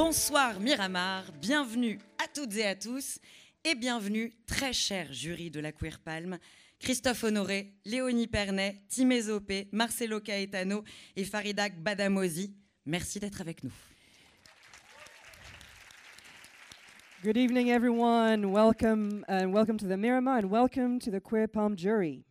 Bonsoir Miramar, bienvenue à toutes et à tous et bienvenue très cher jury de la Queer Palm, Christophe Honoré, Léonie Pernet, Timé Zopé, Marcelo Caetano et Farida Badamosi. Merci d'être avec nous. Good evening, everyone. Welcome to the Miramar and welcome to the Queer Palm jury.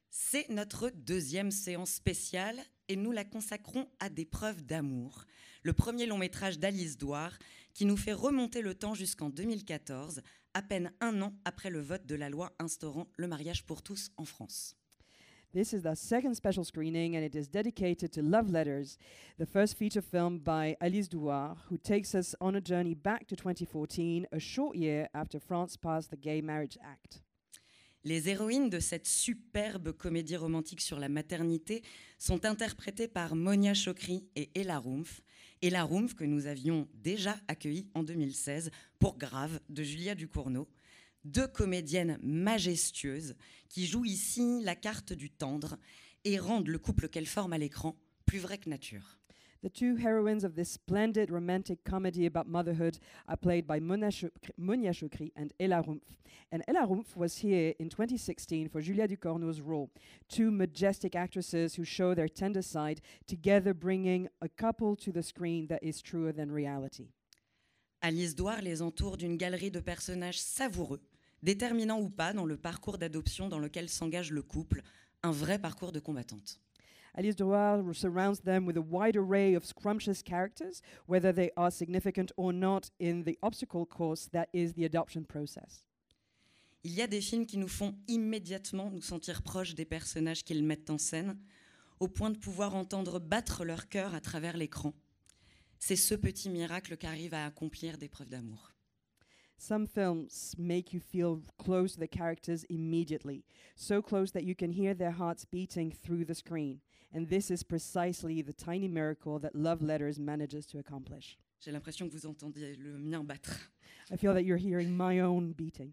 C'est notre deuxième séance spéciale et nous la consacrons à des preuves d'amour. Le premier long métrage d'Alice Douard qui nous fait remonter le temps jusqu'en 2014, à peine un an après le vote de la loi instaurant le mariage pour tous en France. This is the second special screening and it is dedicated to Love Letters, the first feature film by Alice Douard, who takes us on a journey back to 2014, a short year after France passed the Gay Marriage Act. Les héroïnes de cette superbe comédie romantique sur la maternité sont interprétées par Monia Chokri et Ella Rumpf. Ella Rumpf que nous avions déjà accueillie en 2016 pour Grave de Julia Ducournau. Deux comédiennes majestueuses qui jouent ici la carte du tendre et rendent le couple qu'elles forment à l'écran plus vrai que nature. The two heroines of this splendid romantic comedy about motherhood are played by Monia Chokri and Ella Rumpf. And Ella Rumpf was here in 2016 for Julia Ducournau's role. Two majestic actresses who show their tender side, together bringing a couple to the screen that is truer than reality. Alice Douard les entoure d'une galerie de personnages savoureux, déterminants ou pas dans le parcours d'adoption dans lequel s'engage le couple, un vrai parcours de combattante. Alice Douard surrounds them with a wide array of scrumptious characters, whether they are significant or not in the obstacle course that is the adoption process. Il y a des films qui nous font immédiatement nous sentir proches des personnages qu'ils mettent en scène, au point de pouvoir entendre battre leur cœur à travers l'écran. C'est ce petit miracle qu'arrive à accomplir des preuves d'amour. Some films make you feel close to the characters immediately, so close that you can hear their hearts beating through the screen. And this is precisely the tiny miracle that Love Letters manages to accomplish. J'ai l'impression que vous entendez le mien battre. I feel that you're hearing my own beating.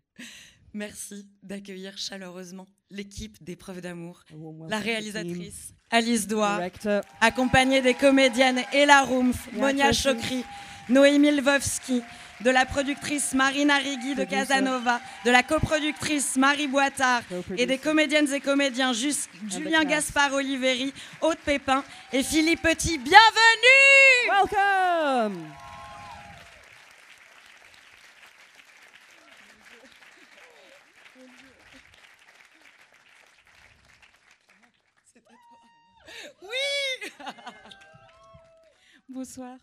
Merci d'accueillir chaleureusement l'équipe des preuves d'amour, A warm welcome la to the réalisatrice Alice team, Douard, director, accompagnée des comédiennes Ella Rumpf, Yeah, Monia Chokri. Chokri, Noémie Lvovsky, de la productrice Marina Rigui de Producer. Casanova, de la coproductrice Marie Boitard et des comédiennes et comédiens Julien cast. Gaspard Oliveri, Aude Pépin et Philippe Petit. Bienvenue! Welcome! Oui! Bonsoir.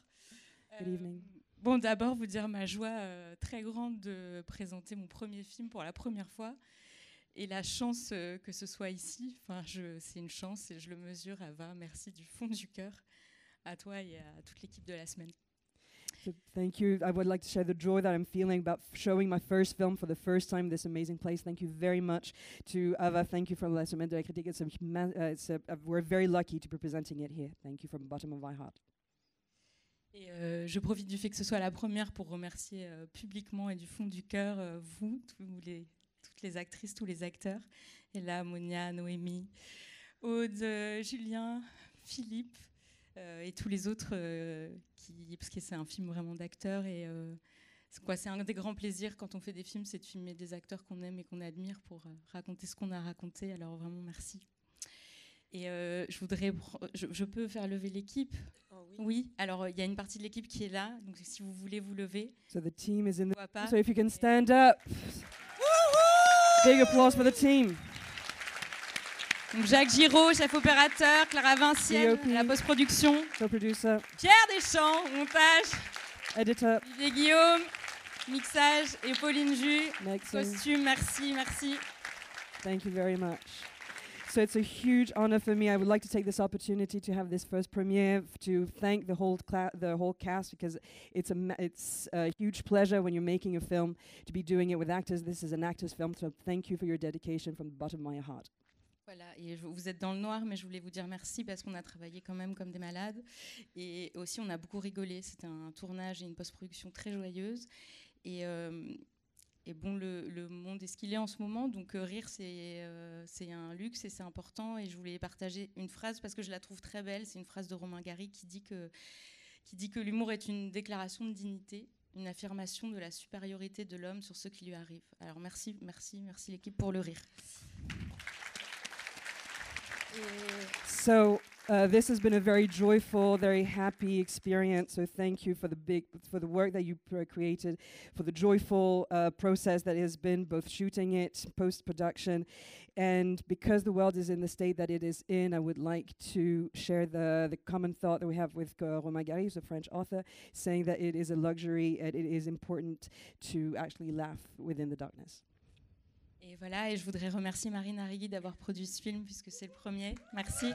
Good evening. Bon, d'abord, vous dire ma joie très grande de présenter mon premier film pour la première fois et la chance que ce soit ici. Enfin, c'est une chance et je le mesure, Ava. Merci du fond du cœur à toi et à toute l'équipe de la semaine. So thank you. I would like to share the joy that I'm feeling about showing my first film for the first time in this amazing place. Thank you very much to Ava. Thank you from La Semaine de la Critique. We're very lucky to be presenting it here. Thank you from the bottom of my heart. Et je profite du fait que ce soit la première pour remercier publiquement et du fond du cœur vous, toutes les actrices, tous les acteurs. Ella, Monia, Noémie, Aude, Julien, Philippe et tous les autres parce que c'est un film vraiment d'acteurs et c'est un des grands plaisirs quand on fait des films, c'est de filmer des acteurs qu'on aime et qu'on admire pour raconter ce qu'on a raconté. Alors vraiment merci. Et je peux faire lever l'équipe. Oh oui, alors il y a une partie de l'équipe qui est là, donc si vous voulez vous lever. So the team is in On the... voit pas. So if you can stand up. Big applause for the team. Donc Jacques Giraud, chef opérateur, Clara Vinciel, DOP. la post-production, Co-producer, Pierre Deschamps, montage, editor, Olivier Guillaume, mixage et Pauline Jus, mixing. costume, merci. Thank you very much. So it's a huge honor for me. I would like to take this opportunity to have this first premiere to thank the whole cast because it's a huge pleasure when you're making a film to be doing it with actors. This is an actor's film, so thank you for your dedication from the bottom of my heart. Voilà, et vous êtes dans le noir, mais je voulais vous dire merci parce qu'on a travaillé quand même comme des malades. Et aussi, on a beaucoup rigolé. C'était un tournage et une post-production très joyeuse. Et bon, le monde est ce qu'il est en ce moment, donc rire, c'est un luxe et c'est important. Et je voulais partager une phrase parce que je la trouve très belle. C'est une phrase de Romain Gary qui dit que qui dit que l'humour est une déclaration de dignité, une affirmation de la supériorité de l'homme sur ce qui lui arrive. Alors merci l'équipe pour le rire. So this has been a very joyful, very happy experience. So thank you for the work that you created, for the joyful process that has been both shooting it, post-production. And because the world is in the state that it is in, I would like to share the common thought that we have with Romain Gary, who's a French author, saying that it is a luxury and it is important to actually laugh within the darkness. Et voilà, et je voudrais remercier Marine Arrigui d'avoir produit ce film, puisque c'est le premier. Merci.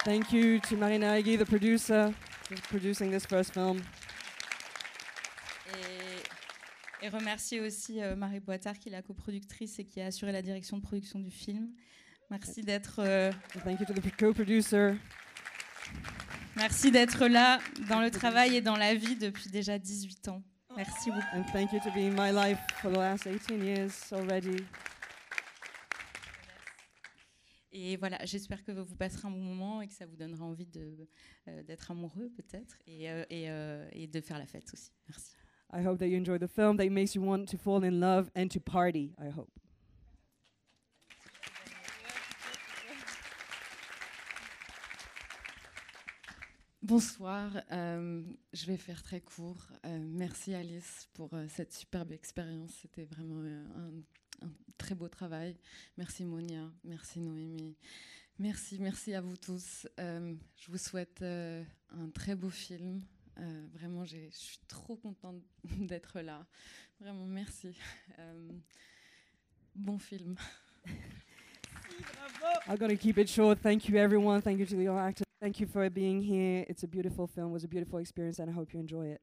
Thank you to Marine Arrigui, the producer, for producing this first film. Et remercier aussi Marie Boitard, qui est la coproductrice et qui a assuré la direction de production du film. Merci d'être... Thank you to the co-producer. Merci d'être là, dans le travail et dans la vie, depuis déjà 18 ans. Merci beaucoup. And thank you to be in my life for the last 18 years already. Et voilà, j'espère que vous passerez un bon moment et que ça vous donnera envie d'être amoureux peut-être et de faire la fête aussi. Merci. I hope that you enjoy the film, that it makes you want to fall in love and to party, I hope. Bonsoir, je vais faire très court. Merci Alice pour cette superbe expérience, c'était vraiment un très beau travail. Merci Monia, merci Noémie, merci à vous tous. Je vous souhaite un très beau film. Vraiment, je suis trop contente d'être là. Vraiment, merci. Bon film. I'm going to keep it short. Thank you, everyone. Thank you to the actors. Thank you for being here. It's a beautiful film. It was a beautiful experience, and I hope you enjoy it.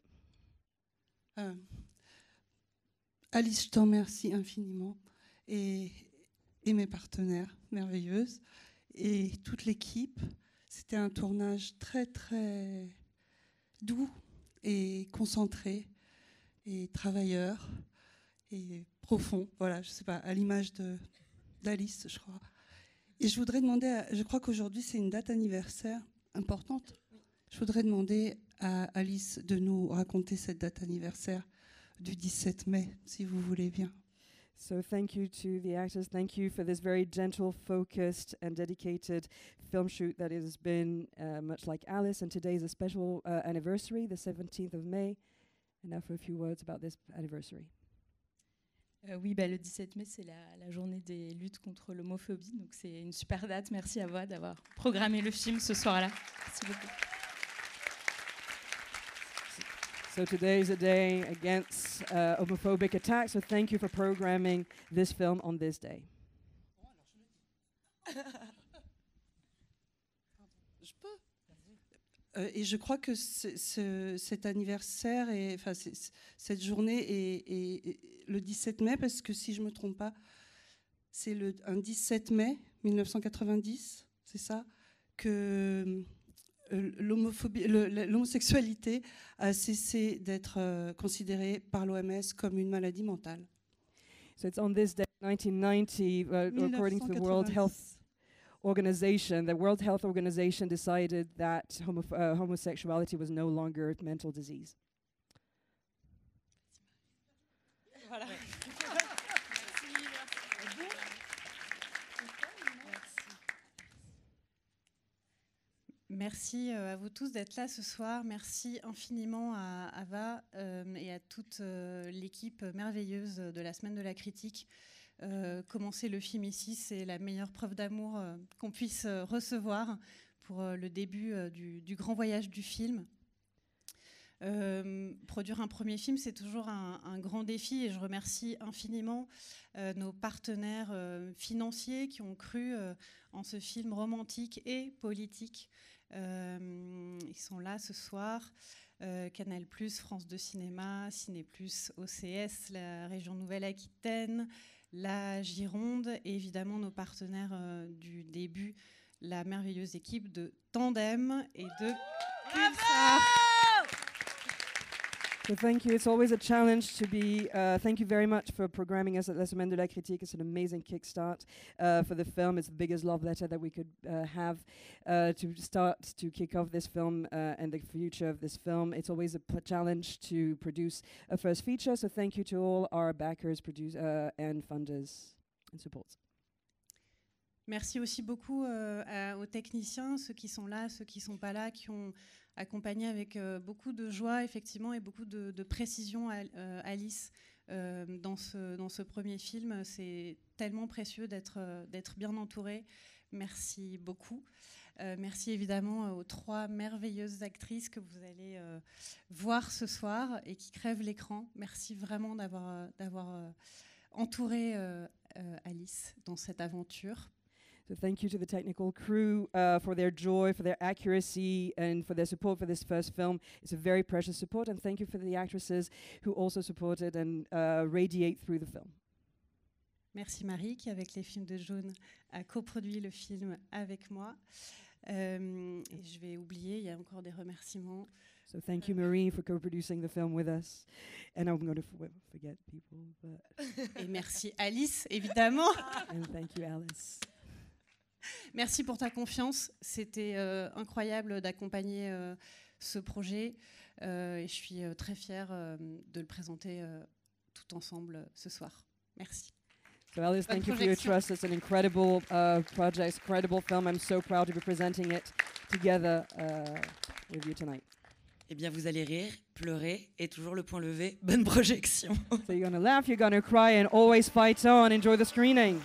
Alice, je t'en remercie infiniment. Et mes partenaires merveilleuses. Et toute l'équipe. C'était un tournage très, très doux et concentré et travailleur et profond. Voilà, je sais pas, à l'image d'Alice, je crois. Et je voudrais demander, je crois qu'aujourd'hui c'est une date anniversaire importante. Je voudrais demander à Alice de nous raconter cette date anniversaire du 17 mai, si vous voulez bien. So thank you to the actors. Thank you for this very gentle, focused, and dedicated film shoot that has been much like Alice. And today is a special anniversary, the 17th of May. And now for a few words about this anniversary. Oui, le 17 mai, c'est la journée des luttes contre l'homophobie. Donc c'est une super date. Merci à vous d'avoir programmé le film ce soir-là. Merci beaucoup. So today is a day against homophobic attacks. So thank you for programming this film on this day. Je peux. Et je crois que cet anniversaire, cette journée est le 17 mai, parce que si je ne me trompe pas, c'est un 17 mai 1990, c'est ça, que l'homosexualité a cessé d'être considérée par l'OMS comme une maladie mentale. So it's on this day, 1990, according to the World Health Organization, the World Health Organization decided that homosexuality was no longer a mental disease. Voilà. Merci à vous tous d'être là ce soir. Merci infiniment à Ava et à toute l'équipe merveilleuse de la Semaine de la Critique. Commencer le film ici, c'est la meilleure preuve d'amour qu'on puisse recevoir pour le début du grand voyage du film. Produire un premier film, c'est toujours un grand défi, et je remercie infiniment nos partenaires financiers qui ont cru en ce film romantique et politique. Ils sont là ce soir. Canal+, France 2 Cinéma, Ciné+, OCS, la région Nouvelle-Aquitaine, la Gironde et évidemment nos partenaires du début, la merveilleuse équipe de Tandem et de Pulsar. So thank you. It's always a challenge to be. Thank you very much for programming us at La Semaine de la Critique. It's an amazing kickstart for the film. It's the biggest love letter that we could have to start to kick off this film and the future of this film. It's always a challenge to produce a first feature. So thank you to all our backers, and funders and supports. Merci aussi beaucoup aux techniciens, ceux qui sont là, ceux qui ne sont pas là, qui ont accompagné avec beaucoup de joie effectivement et beaucoup de précision Alice dans ce premier film. C'est tellement précieux d'être bien entouré. Merci beaucoup. Merci évidemment aux 3 merveilleuses actrices que vous allez voir ce soir et qui crèvent l'écran. Merci vraiment d'avoir entouré Alice dans cette aventure. So thank you to the technical crew for their joy, for their accuracy, and for their support for this first film. It's a very precious support, and thank you for the actresses who also supported and radiate through the film. Merci Marie, qui avec les films de Jaune a coproduit le film avec moi. Et je vais oublier, il y a encore des remerciements. So thank you, Marie, for co-producing the film with us. And I'm going to forget people. Et merci Alice, évidemment. And thank you, Alice. Merci pour ta confiance. C'était incroyable d'accompagner ce projet. Et je suis très fière de le présenter tout ensemble ce soir. Merci. So Alice, thank you for your trust. It's an incredible project, incredible film. I'm so proud to be presenting it together with you tonight. Eh bien, vous allez rire, pleurer et toujours le point levé. Bonne projection. So you're going to laugh, you're going to cry, and always fight on. Enjoy the screening.